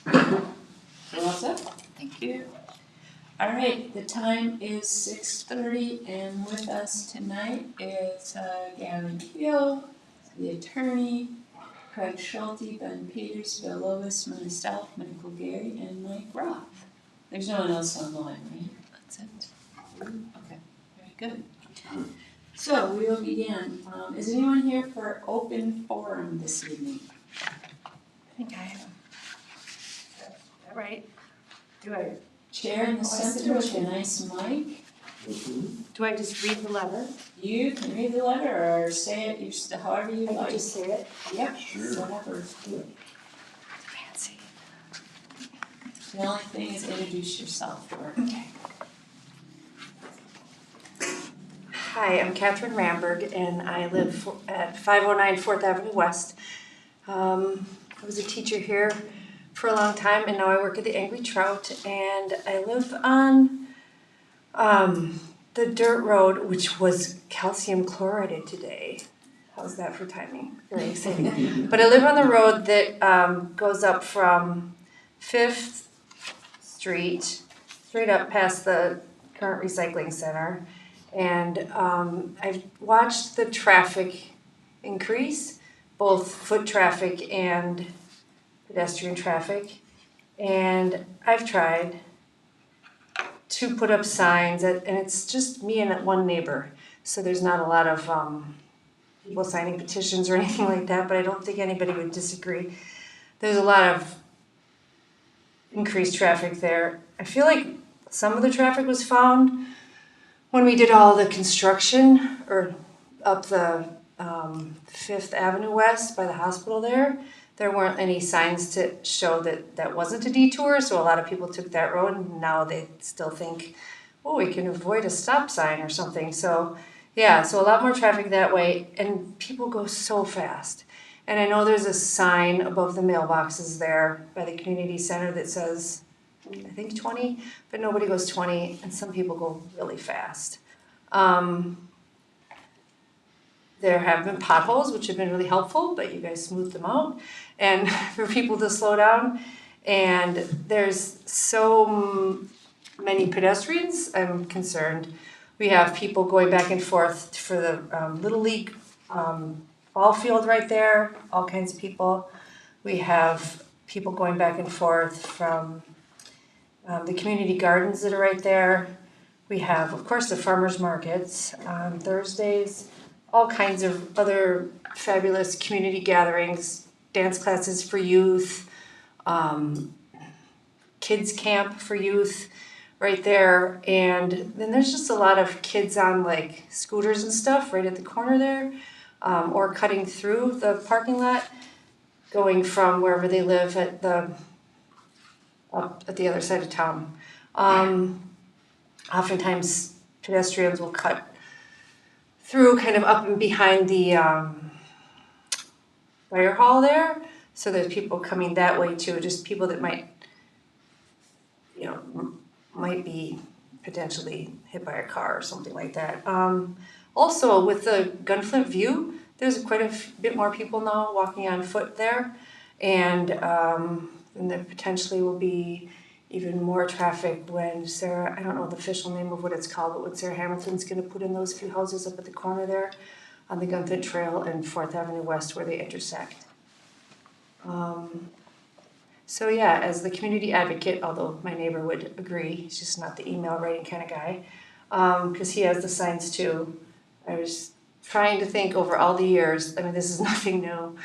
What's up? Thank you. All right, the time is 6:30, and with us tonight is Gavin Keel, the attorney, Craig Schulte, Ben Peters, Bill Lovis, Mona Stout, Michael Gary, and Mike Roth. There's no one else on the line, right? That's it. Okay, very good. So we will begin. Is anyone here for open forum this evening? I think I am. Right? Do I? Chair in the center with a nice mic. Do I just read the letter? You can read the letter or say it however you I like. can just say it? Yep, whatever. Fancy. The only thing is introduce yourself. Okay. Hi, I'm Catherine Ramberg, and I live at 509 4th Avenue West. I was a teacher here for a long time, and now I work at the Angry Trout, and I live on the dirt road, which was calcium chlorided today. How's that for timing? Very exciting. But I live on the road that goes up from 5th Street, straight up past the current recycling center. And I've watched the traffic increase, both foot traffic and pedestrian traffic. And I've tried to put up signs, and it's just me and one neighbor. So there's not a lot of people signing petitions or anything like that, but I don't think anybody would disagree. There's a lot of increased traffic there. I feel like some of the traffic was found when we did all the construction or up the 5th Avenue West by the hospital there. There weren't any signs to show that that wasn't a detour, so a lot of people took that road, and now they still think, oh, we can avoid a stop sign or something. So yeah, so a lot more traffic that way, and people go so fast. And I know there's a sign above the mailboxes there by the community center that says, I think 20, but nobody goes 20, and some people go really fast. There have been potholes, which have been really helpful, but you guys smoothed them out, and for people to slow down. And there's so many pedestrians, I'm concerned. We have people going back and forth for the Little League ball field right there, all kinds of people. We have people going back and forth from the community gardens that are right there. We have, of course, the farmers markets on Thursdays, all kinds of other fabulous community gatherings, dance classes for youth, kids camp for youth right there. And then there's just a lot of kids on like scooters and stuff right at the corner there, or cutting through the parking lot, going from wherever they live up at the other side of town. Oftentimes pedestrians will cut through kind of up and behind the fire hall there. So there's people coming that way too, just people that might be potentially hit by a car or something like that. Also with the Gunflint View, there's quite a bit more people now walking on foot there. And there potentially will be even more traffic when Sarah, I don't know the official name of what it's called, but when Sarah Hamilton's gonna put in those few houses up at the corner there on the Gunflint Trail and 4th Avenue West where they intersect. So yeah, as the community advocate, although my neighbor would agree, he's just not the email writing kind of guy, because he has the signs too. I was trying to think over all the years, I mean, this is nothing new.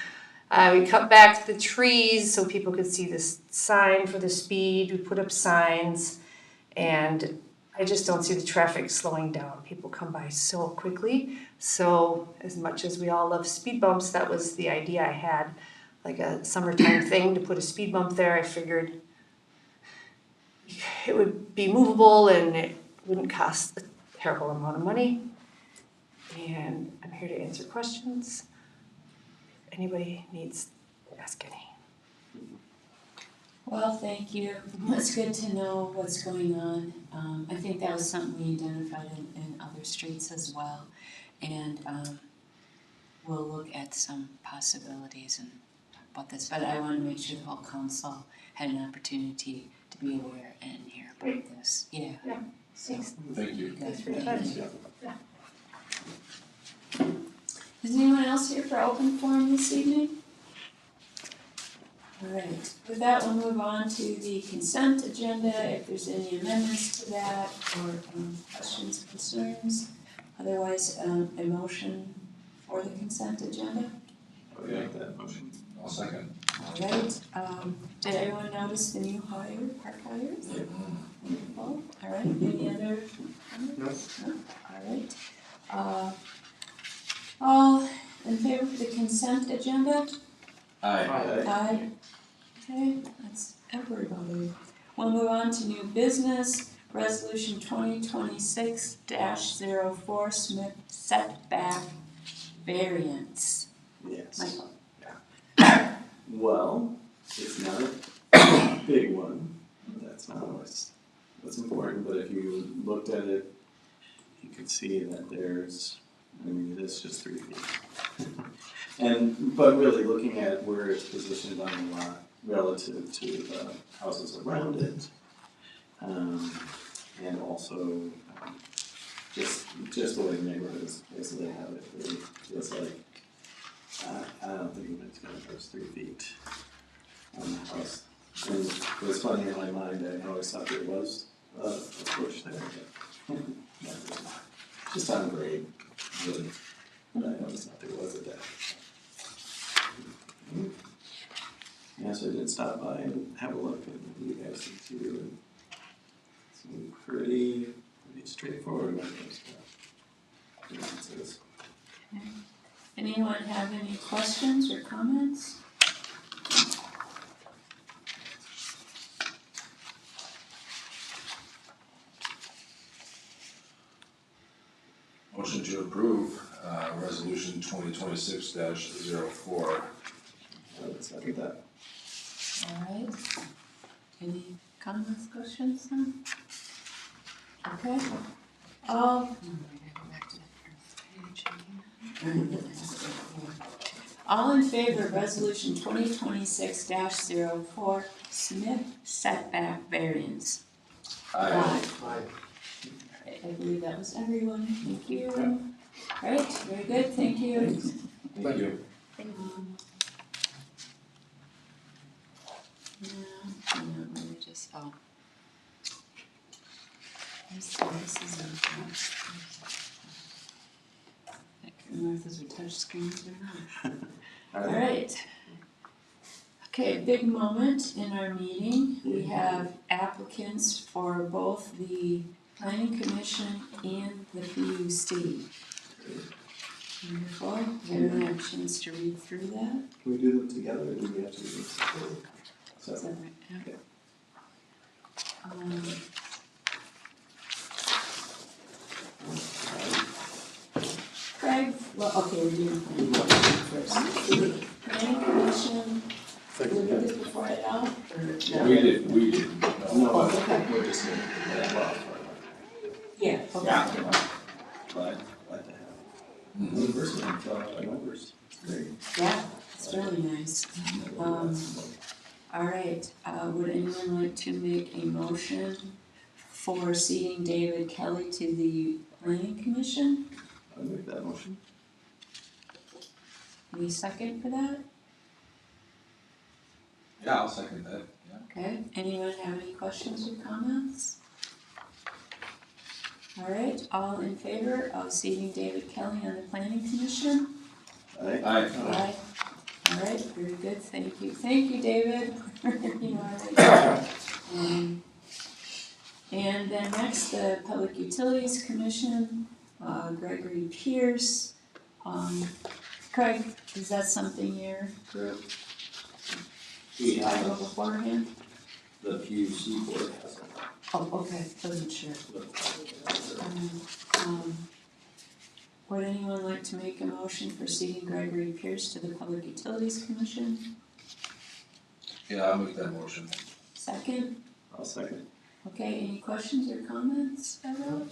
We cut back the trees so people could see this sign for the speed. We put up signs, and I just don't see the traffic slowing down. People come by so quickly. So as much as we all love speed bumps, that was the idea I had, like a summertime thing to put a speed bump there. I figured it would be movable and it wouldn't cost a terrible amount of money. And I'm here to answer questions. Anybody needs to ask any. Well, thank you. It's good to know what's going on. I think that was something we identified in other streets as well. And we'll look at some possibilities and about this, but I wanna make sure the whole council had an opportunity to be aware and hear about this, yeah. Yeah. So, Thank you. guys, Thanks. is anyone else here for open forum this evening? Alright, with that, we'll move on to the consent agenda, if there's any amendments to that, or questions, concerns. Otherwise, a motion for the consent agenda. I'll make that motion. I'll second. Alright, did everyone notice the new park hires? Wonderful, alright, any other comments? No. Alright, all in favor of the consent agenda? Aye. Aye. Okay, that's everybody. We'll move on to new business, resolution 2026-04, Smith setback variance. Yes. Michael. Well, it's not a big one. That's not always what's important, but if you looked at it, you could see that there's, I mean, it's just 3 feet. But really looking at where it's positioned on the lot relative to the houses around it, and also just the way the neighborhood is basically have it, really feels like I don't think it's gonna touch 3 feet on the house. And it was funny in my mind, I always thought there was a bush there, but just on grade, really. But I always thought there was a deck. Yeah, so I did stop by and have a look, and you guys can see it. It's pretty straightforward when it comes to differences. Anyone have any questions or comments? Motion to approve, resolution 2026-04. I would second that. Alright, any comments, questions then? Okay, all in favor of resolution 2026-04, Smith setback variance? Aye. Alright, I believe that was everyone, thank you. Alright, very good, thank you. Thank you. Let me just, this is Martha's are touch screens or not. Alright. Okay, big moment in our meeting. We have applicants for both the Planning Commission and the PUC. Wonderful. Everyone have a chance to read through that? Can we do them together, or do we have to do this separately? Is that right? Yeah. Craig, well, okay, we're doing planning commission first. Planning commission, did we do this before it out, or? We did. No, Oh, okay. we're just gonna, well, Yeah, okay. glad to have one person fill out our numbers. It's great. Yeah, it's really nice. All right, would anyone like to make a motion for seating David Kelly to the planning commission? I'll make that motion. Any second for that? Yeah, I'll second that, yeah. Okay, anyone have any questions or comments? All right, all in favor of seating David Kelly on the planning commission? Aye. Aye. All right, very good, thank you. Thank you, David. You know, and then next, the Public Utilities Commission, Gregory Pierce. Craig, is that something your group? We I have go beforehand? the PUC board has it. Oh, okay, wasn't sure. Would anyone like to make a motion for seating Gregory Pierce to the Public Utilities Commission? Yeah, I'll make that motion. Second? I'll second. Okay, any questions or comments, Beverly?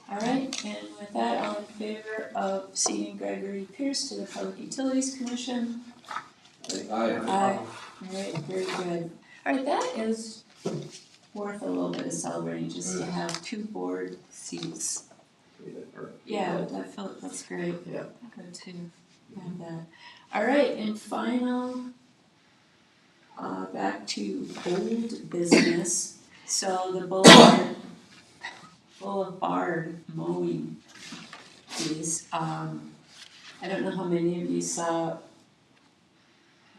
All right, and with that, all in favor of seating Gregory Pierce to the Public Utilities Commission? Aye. Aye. All right, very good. All right, that is worth a little bit of celebrating, just to have 2 board seats. Yeah, that's great. Yeah. Good to have that. All right, and final, back to old business. So the Boulevard mowing piece, I don't know how many of you saw, I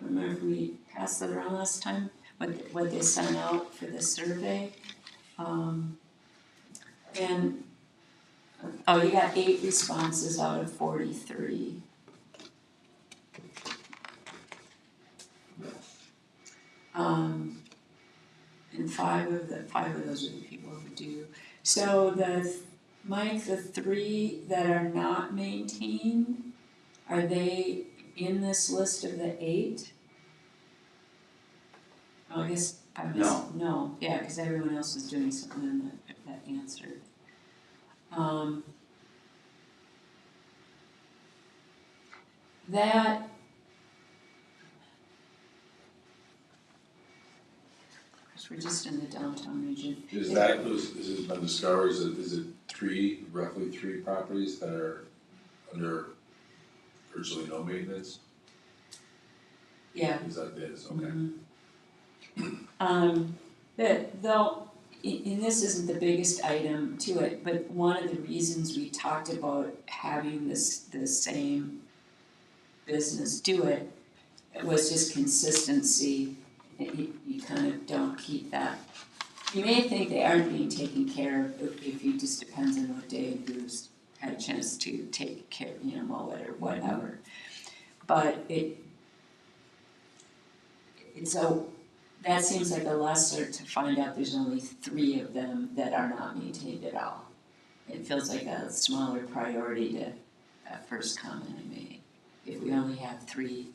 don't remember if we passed that around last time, what they sent out for the survey. And, oh, you got 8 responses out of 43. And five of those are the people who do. So Mike, the 3 that are not maintained, are they in this list of the 8? Oh, I guess I missed. No, yeah, because everyone else was doing something in that answered. That, because we're just in the downtown region. Is it been discovered, is it roughly three properties that are under virtually no maintenance? Yeah. Is that it? Okay. And this isn't the biggest item to it, but one of the reasons we talked about having the same business do it was just consistency. You kind of don't keep that. You may think they aren't being taken care of if you just depends on what day and who's had a chance to take care, mow it or whatever. But that seems like a lesser to find out there's only 3 of them that are not maintained at all. It feels like a smaller priority to that first comment I made. If we only have 3,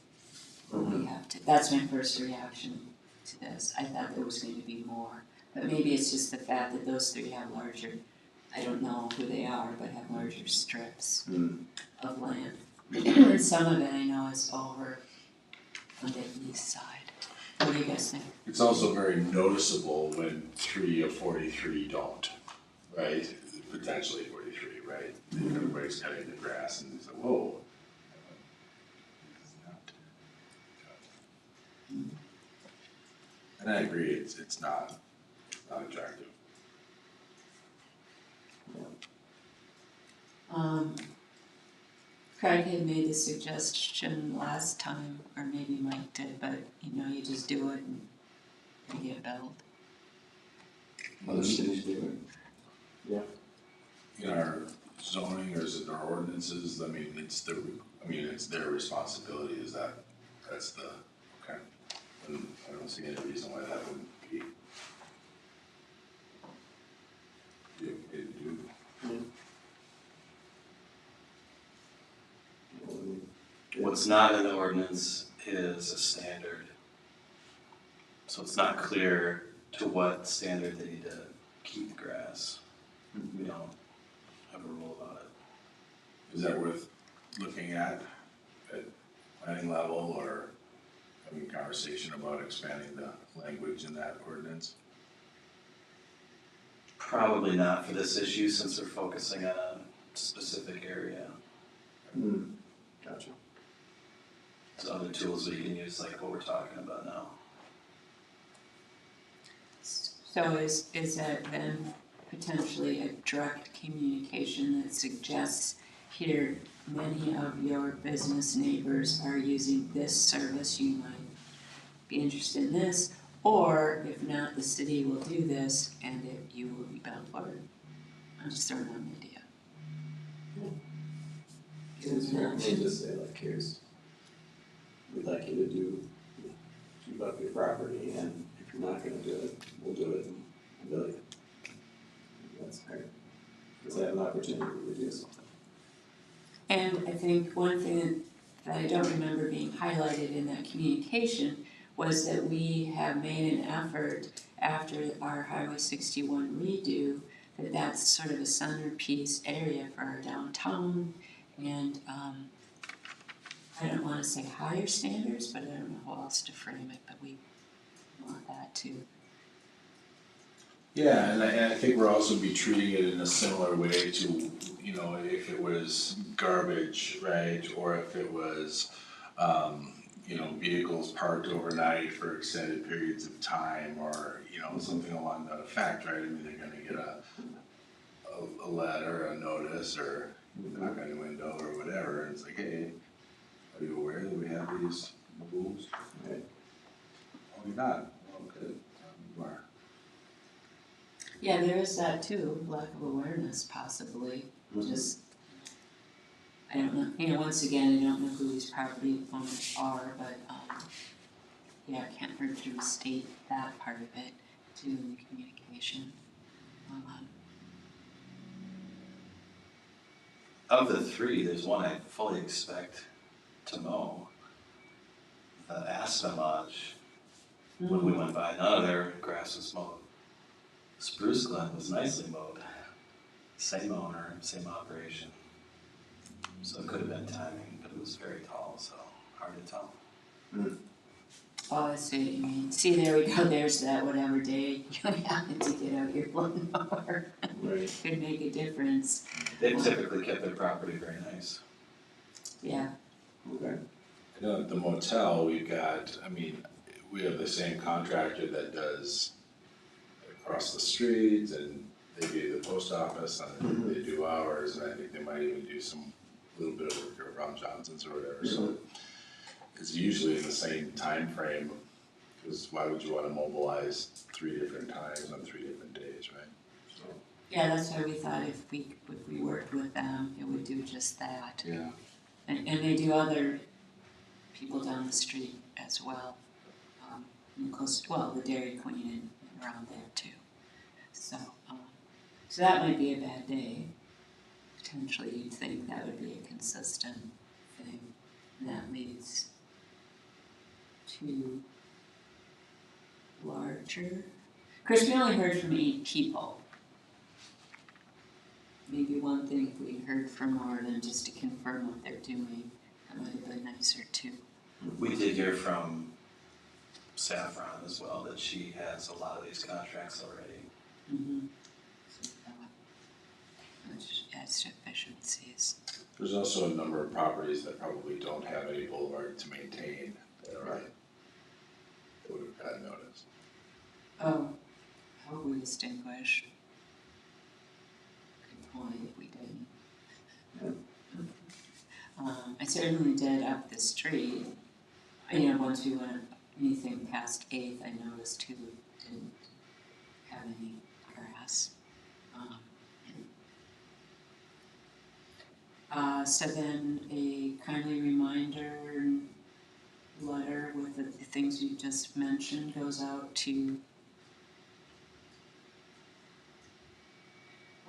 we have to, that's my first reaction to this. I thought there was going to be more. But maybe it's just the fact that those 3 have larger, I don't know who they are, but have larger strips of land. And some of it I know is over on the east side. What do you guys think? It's also very noticeable when 3 of 43 don't, right? Potentially 43, right? Everybody's cutting the grass and it's like, whoa. And I agree, it's not attractive. Craig had made the suggestion last time, or maybe Mike did, but you just do it and you get billed. Other cities do it. In our zoning or is it our ordinances, it's their responsibility, that's the, okay. And I don't see any reason why that wouldn't be okay to do. What's not in the ordinance is a standard. So it's not clear to what standard they need to keep the grass. We don't have a rule about it. Is that worth looking at planning level or having a conversation about expanding the language in that ordinance? Probably not for this issue since we're focusing on a specific area. Gotcha. There's other tools we can use like what we're talking about now. So is that then potentially a direct communication that suggests here many of your business neighbors are using this service, you might be interested in this, or if not, the city will do this and you will be billed for it. I'm just throwing out an idea. They just say like, here's, we'd like you to keep up your property, and if you're not gonna do it, we'll do it and bill you. That's fair. Because they have an opportunity to reduce. And I think one thing that I don't remember being highlighted in that communication was that we have made an effort after our Highway 61 redo that that's sort of a centerpiece area for our downtown, and, I don't wanna say higher standards, but I don't know how else to frame it, but we want that too. Yeah, and I think we're also be treating it in a similar way to, you know, if it was garbage, right? Or if it was, you know, vehicles parked overnight for extended periods of time, or, you know, something along that effect, right? I mean, they're gonna get a letter, a notice, or knock on your window or whatever, and it's like, hey, are you aware that we have these rules? Right? Oh, you're not? Well, good, you are. Yeah, there is that too, lack of awareness possibly, just, I don't know, you know, once again, I don't know who these property owners are, but, yeah, it can't hurt to restate that part of it too in the communication. Of the three, there's one I fully expect to mow. The Aspen Lodge, when we went by, none of their grass was mowed. Spruce Glen was nicely mowed. Same owner, same operation. So it could have been timing, but it was very tall, so hard to tell. Oh, I see what you mean. See, there we go, there's that whatever day you happen to get out your lawnmower. Right. Could make a difference, They've typically kept their property very nice. yeah. Okay. You know, at the motel, we've got, I mean, we have the same contractor that does across the street, and they do the post office, and they do ours, and I think they might even do some little bit of work around Johnson's or whatever, so it's usually in the same time frame, because why would you wanna mobilize 3 different times on 3 different days, right? So, Yeah, that's why we thought if we worked with them, it would do just that. yeah. And they do other people down the street as well. And close, well, the Dairy Queen and around there too. So, so that might be a bad day. Potentially you'd think that would be a consistent thing. And that leads to larger. Chris, we only heard from 8 people. Maybe one thing if we heard from more than just to confirm what they're doing, that might have been nicer too. We did hear from Saffron as well, that she has a lot of these contracts already. Mm-hmm. Which adds to efficiencies. There's also a number of properties that probably don't have any boulevard to maintain, that are right. That would have gotten noticed. Oh, how would we distinguish? Good point, if we didn't. I certainly did up the street. You know, once we went anything past 8th, I noticed who didn't have any grass. So then a kindly reminder letter with the things you just mentioned goes out to,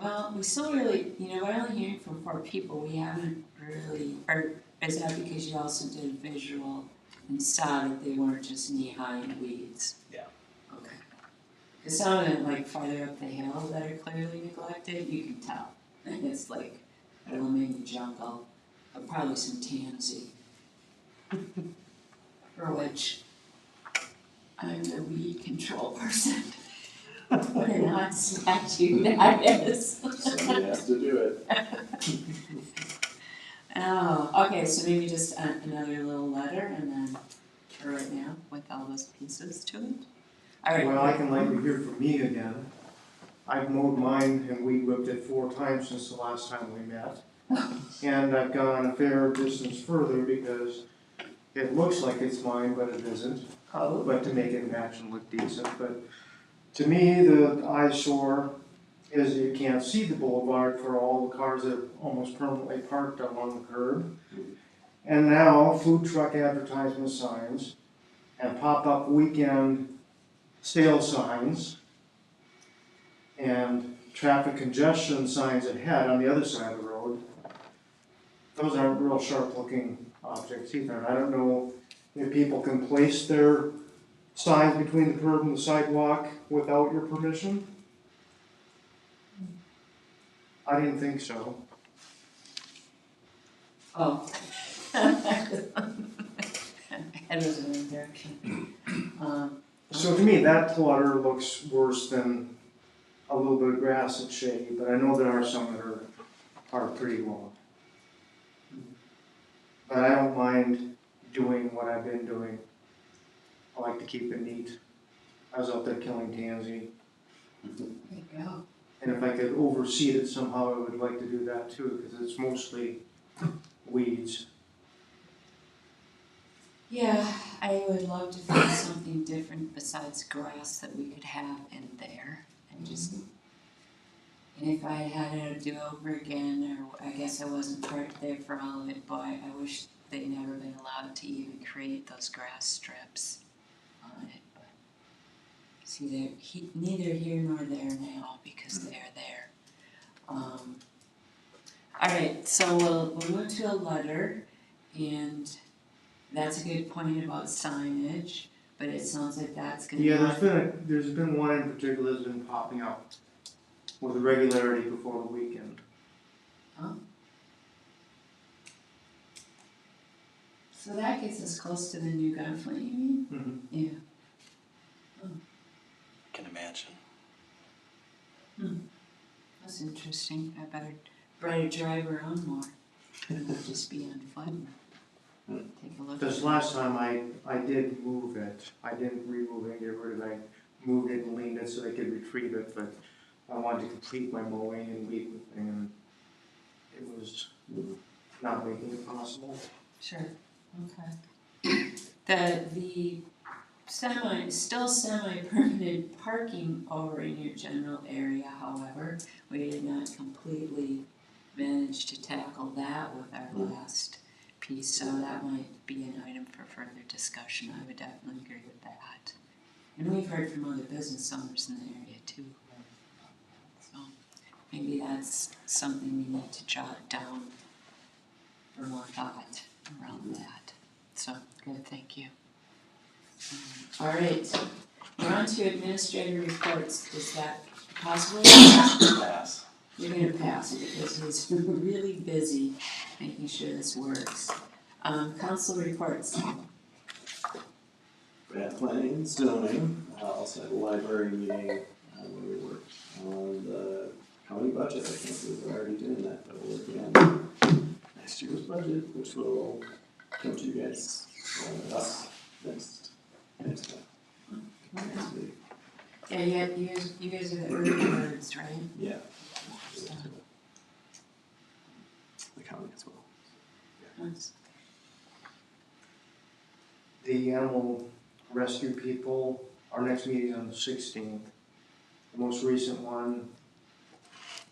well, we still really, you know, we're only hearing from 4 people, we haven't really, or is that because you also did a visual and saw that they weren't just knee-high in weeds? Yeah. Okay. Cause some of them, like farther up the hill that are clearly neglected, you can tell, and it's like a little mini jungle, but probably some tansy. For which I'm the weed control person. What an odd statute that is. Somebody has to do it. Oh, okay, so maybe just another little letter and then for right now with all those pieces to it. All right. Well, I can let you hear from me again. I've mowed mine and weed whipped it 4 times since the last time we met. And I've gone a fair distance further because it looks like it's mine, but it isn't. But to make it match and look decent, but to me, the eyesore is you can't see the boulevard for all the cars that are almost permanently parked along the curb. And now food truck advertisement signs and pop-up weekend sale signs and traffic congestion signs ahead on the other side of the road. Those aren't real sharp looking objects either. And I don't know if people can place their signs between the curb and the sidewalk without your permission. I didn't think so. Oh. Head was in the direction. So to me, that clutter looks worse than a little bit of grass and shade, but I know there are some that are pretty long. But I don't mind doing what I've been doing. I like to keep it neat. I was out there killing tansy, There you go. and if I could overseed it somehow, I would like to do that too, because it's mostly weeds. Yeah, I would love to find something different besides grass that we could have in there and just. And if I had it do over again, or I guess I wasn't part there for all of it, boy, I wish they'd never been allowed to even create those grass strips on it. But see, they're neither here nor there now because they're there. All right, so we'll move to a letter, and that's a good point about signage, but it sounds like that's gonna be. Yeah, there's been one in particular that's been popping up with regularity before the weekend. So that gets us close to the new Gunflame, you mean? Mhm. Yeah, Can imagine. that's interesting. I better drive around more. And not just be on foot. Take a look. This last time I did move it, I didn't remove it, get rid of it, I moved it and leaned it so they could retrieve it, but I wanted to complete my mowing and weed whipping, and it was not making it possible. Sure, okay. The still semi-permanent parking over in your general area, however, we did not completely manage to tackle that with our last piece, so that might be an item for further discussion. I would definitely agree with that. And we've heard from other business owners in the area too. So maybe that's something we need to jot down for more thought around that. So, good, thank you. All right, we're on to administrator reports. Is that possible? Pass. You're gonna pass because he's really busy making sure this works. Council reports. We had planning and zoning, also had a library meeting, where we worked on the county budget. I think we're already doing that, but we're working on next year's budget, which will come to you guys, us, next week. Yeah, you guys are the early birds, right? Yeah. The county as well. Nice. The animal rescue people, our next meeting is on the 16th. The most recent one,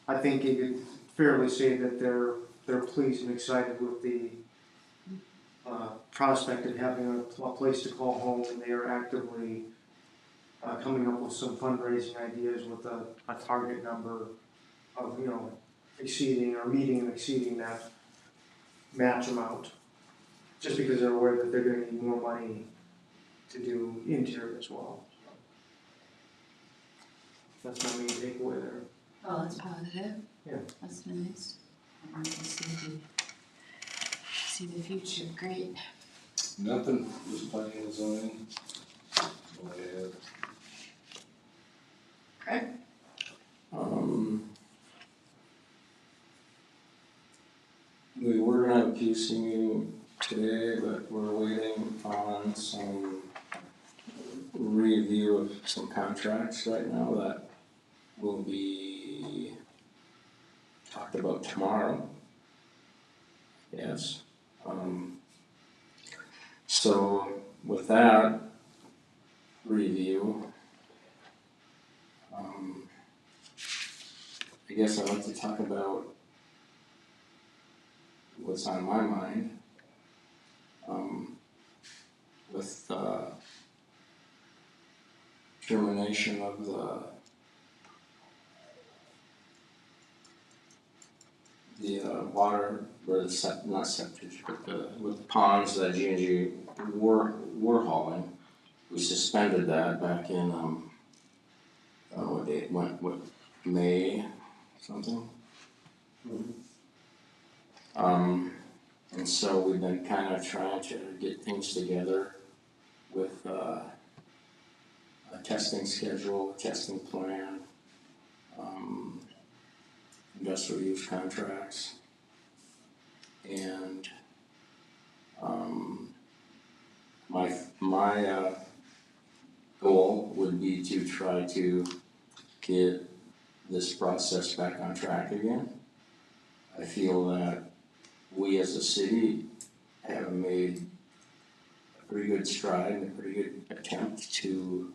I think you could fairly say that they're pleased and excited with the prospect of having a place to call home, and they are actively coming up with some fundraising ideas with a target number of, exceeding or meeting and exceeding that match amount. Just because they're aware that they're gonna need more money to do interior as well. That's my main takeaway there. Oh, that's positive. Yeah. That's nice. I want to see the future, great. Nothing was planning and zoning. Craig? We were gonna have a PC meeting today, but we're waiting on some review of some contracts right now that will be talked about tomorrow. Yes. So with that review, I guess I'd like to talk about what's on my mind with termination of the water, or the not septic, but with the ponds that G&G were hauling. We suspended that back in what date? What May something? And so we've been kind of trying to get things together with a testing schedule, testing plan, industrial use contracts, and my goal would be to try to get this process back on track again. I feel that we as a city have made a pretty good stride and a pretty good attempt to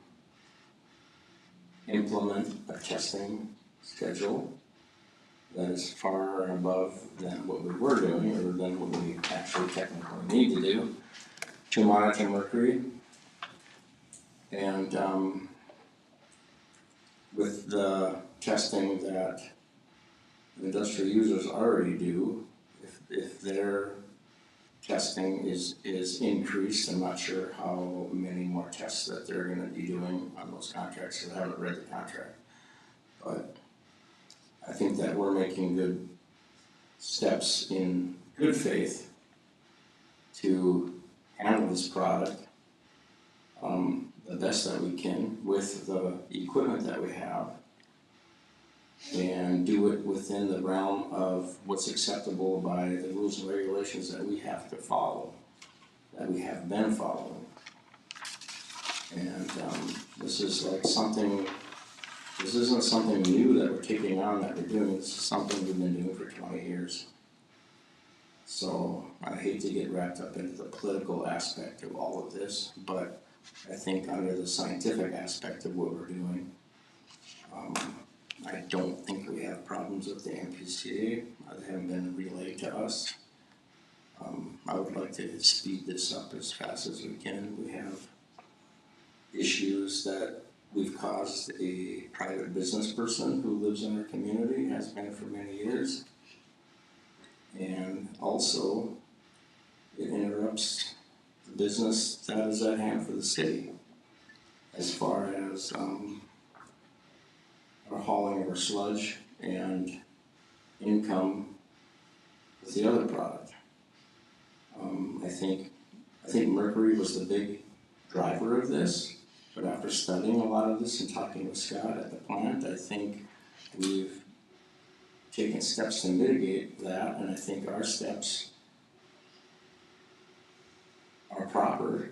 implement a testing schedule that is far and above than what we were doing or than what we actually technically need to do to monitor mercury. And with the testing that industrial users already do, if their testing is increased, I'm not sure how many more tests that they're gonna be doing on those contracts, because I haven't read the contract. But I think that we're making good steps in good faith to handle this product the best that we can with the equipment that we have, and do it within the realm of what's acceptable by the rules and regulations that we have to follow, that we have been following. And this is like something, this isn't something new that we're taking on, that we're doing. This is something we've been doing for 20 years. So I hate to get wrapped up into the political aspect of all of this, but I think under the scientific aspect of what we're doing, I don't think we have problems with the MPCA. They haven't been relayed to us. I would like to speed this up as fast as we can. We have issues that we've caused a private business person who lives in our community, has been for many years. And also, it interrupts the business that is at hand for the city, as far as our hauling of our sludge and income with the other product. I think mercury was the big driver of this, but after studying a lot of this and talking with Scott at the plant, I think we've taken steps to mitigate that, and I think our steps are proper.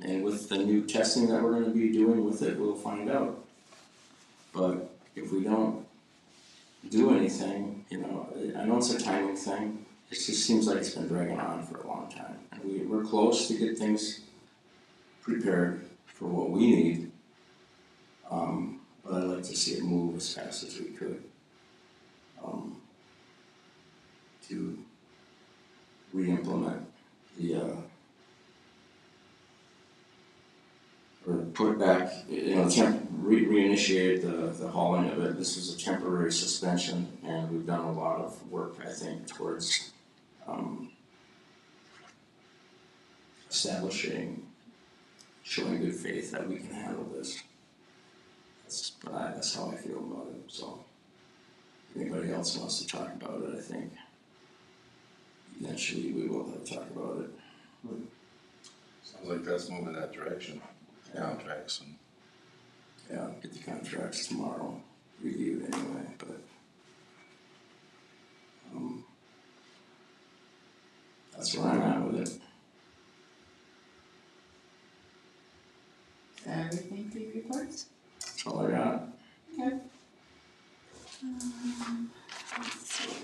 And with the new testing that we're gonna be doing with it, we'll find out. But if we don't do anything, you know, I know it's a timing thing, it just seems like it's been dragging on for a long time. And we're close to get things prepared for what we need, but I'd like to see it move as fast as we could, to re-implement the, or put back, you know, reinitiate the hauling of it. This is a temporary suspension, and we've done a lot of work, I think, towards establishing, showing good faith that we can handle this. That's how I feel about it. So, if anybody else wants to talk about it, I think eventually we will have to talk about it. Sounds like that's moving that direction. Contracts and. Yeah, get the contracts tomorrow, reviewed anyway, but that's where I'm at with it. Is that everything for your reports? That's all I got. Okay. Let's see.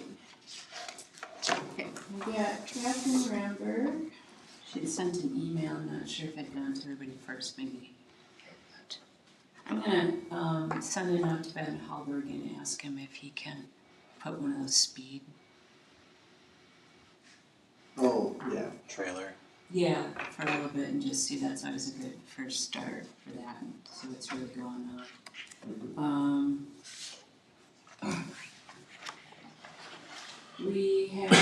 Okay, we got Catherine Ramberg. She sent an email, I'm not sure if I'd gone to everybody first, maybe. I'm gonna send it out to Ben Hallberg and ask him if he can put one of those speed. Oh, yeah. Trailer. Yeah, for a little bit and just see, that's always a good first start for that and see what's really going on. We had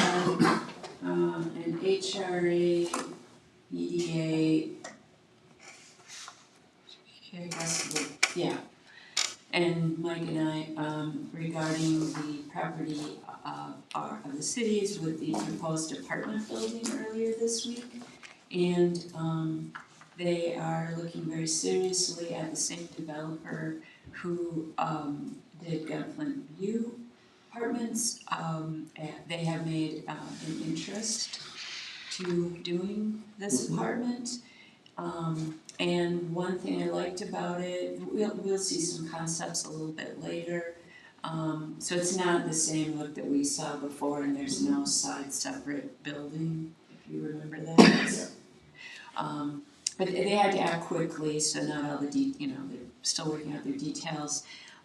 an HRA, EDA, yeah, and my Mike and I, regarding the property of the cities with the proposed apartment building earlier this week. And they are looking very seriously at the same developer who did Gunflint View Apartments. And they have made an interest to doing this apartment. And one thing I liked about it, we'll see some concepts a little bit later. So it's not the same look that we saw before, and there's no side separate building, if you remember that. But they had to act quickly, so not all the they're still working out their details.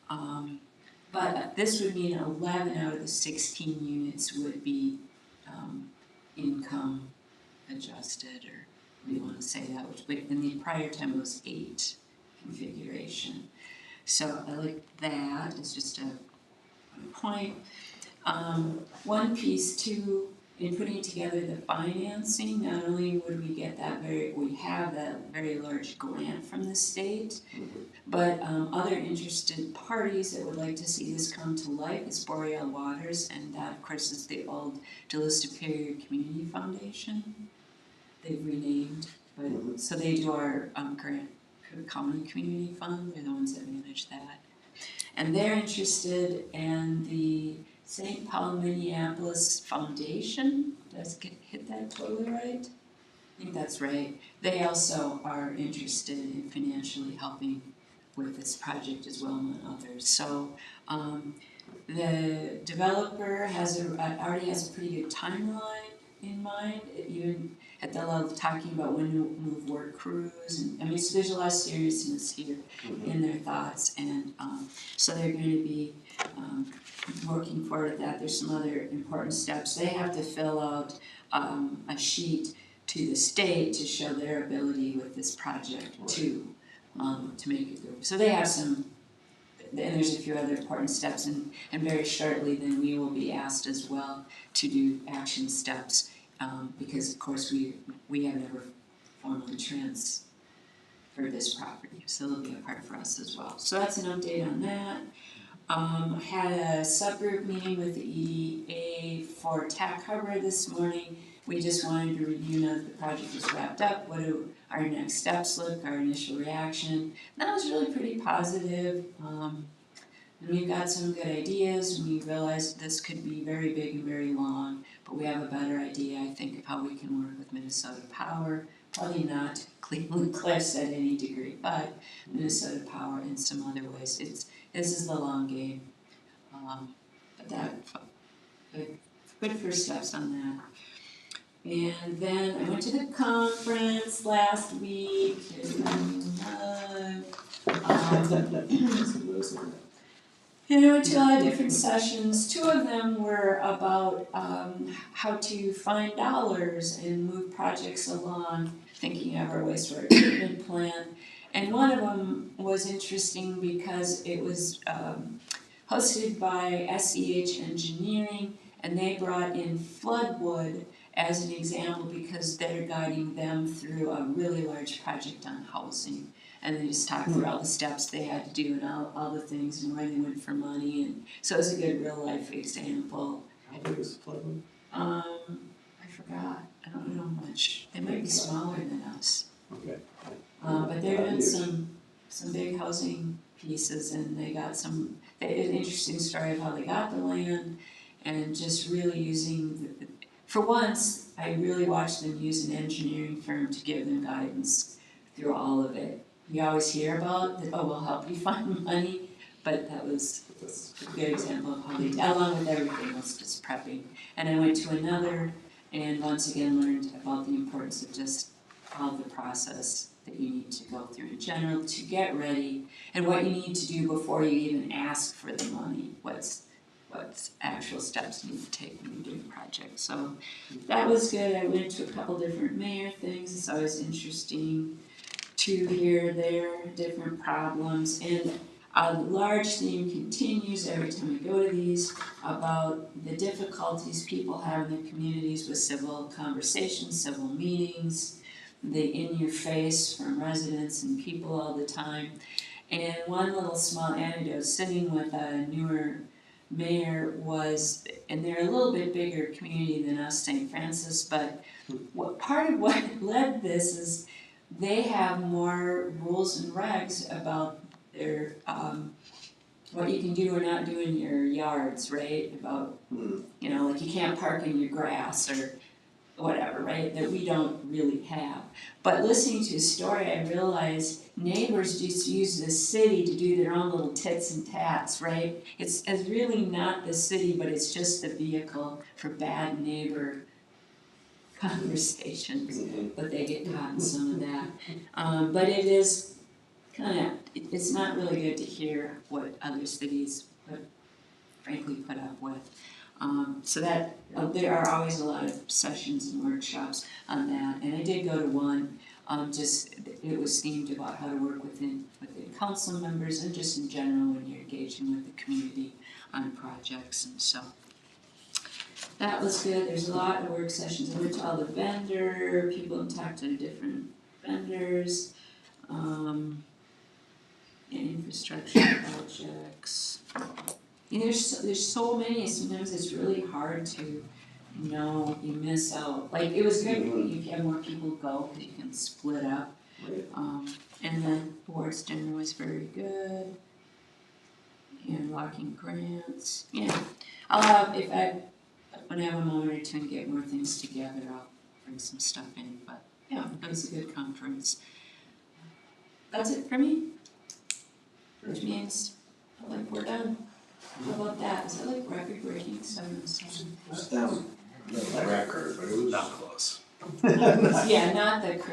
But this would mean 11 out of the 16 units would be income adjusted, or what do you want to say that, which in the prior time it was 8 configuration. So I like that, it's just a point. One piece too, in putting together the financing, not only would we get we have that very large grant from the state, but other interested parties that would like to see this come to life is Boreal Waters, and that of course is the old Duluth Superior Community Foundation. They've renamed, but so they do our Grant County Community Fund, they're the ones that manage that. And they're interested in the St. Paul Minneapolis Foundation, did I hit that totally right? I think that's right. They also are interested in financially helping with this project as well, among others. So the developer already has a pretty good timeline in mind, even at the level of talking about when to move work crews, and I mean, so there's a lot of seriousness here in their thoughts, and so they're going to be working forward at that. There's some other important steps. They have to fill out a sheet to the state to show their ability with this project too, to make it go. So they have some, and there's a few other important steps, and very shortly then we will be asked as well to do action steps, because of course we have never formally transferred this property, so it'll be a part for us as well. So that's an update on that. Had a subgroup meeting with the EDA for TAC Harbor this morning. We just wanted to review now that the project is wrapped up, what do our next steps look, our initial reaction. That was really pretty positive. And we've got some good ideas, and we realized this could be very big and very long, but we have a better idea, I think, of how we can work with Minnesota Power. Probably not Cleveland Cliffs at any degree, but Minnesota Power in some other ways. This is the long game. But that, good first steps on that. And then I went to the conference last week. And I went to a lot of different sessions. 2 of them were about how to find dollars and move projects along, thinking of our wastewater treatment plan. And one of them was interesting because it was hosted by SEH Engineering, and they brought in Floodwood as an example because they're guiding them through a really large project on housing. And they just talked through all the steps they had to do and all the things and where they went for money. And so it was a good real life example. How big is Floodwood? I forgot. I don't know much. They might be smaller than us. Okay. But they're doing some big housing pieces, and they got an interesting story of how they got the land, and just really using for once, I really watched them use an engineering firm to give them guidance through all of it. You always hear about that, we'll help you find money, but that was a good example of how they, along with everything else, just prepping. And I went to another, and once again learned about the importance of just all the process that you need to go through in general to get ready, and what you need to do before you even ask for the money. What actual steps you need to take when you're doing projects. So that was good. I went to a couple different mayor things. It's always interesting to hear their different problems. And a large theme continues every time I go to these about the difficulties people have in their communities with civil conversations, civil meetings, the in-your-face from residents and people all the time. And one little small anecdote, sitting with a newer mayor was, and they're a little bit bigger community than us, St. Francis, but part of what led this is they have more rules and regs about their, what you can do or not do in your yards, right? About, you know, like you can't park in your grass or whatever, right? That we don't really have. But listening to his story, I realized neighbors just use the city to do their own little tits and tats, right? It's really not the city, but it's just the vehicle for bad neighbor conversations. But they get caught in some of that. But it is it's not really good to hear what other cities frankly put up with. So that, there are always a lot of sessions and workshops on that, and I did go to one, it was themed about how to work within council members and just in general when you're engaging with the community on projects, and so. That was good, there's a lot of work sessions, I went to all the people and talked to different vendors, and infrastructure projects. And there's so many, sometimes it's really hard to know, you miss out. Like, it was good if you have more people go, because you can split up. And then awards dinner was very good. And walking grants, yeah. I'll have, when I have a moment or two and get more things together, I'll bring some stuff in, but yeah, it was a good conference. That's it for me. Which means, we're done. How about that? Is that record breaking 7:07? Record, but it was. Not close. Yeah, not the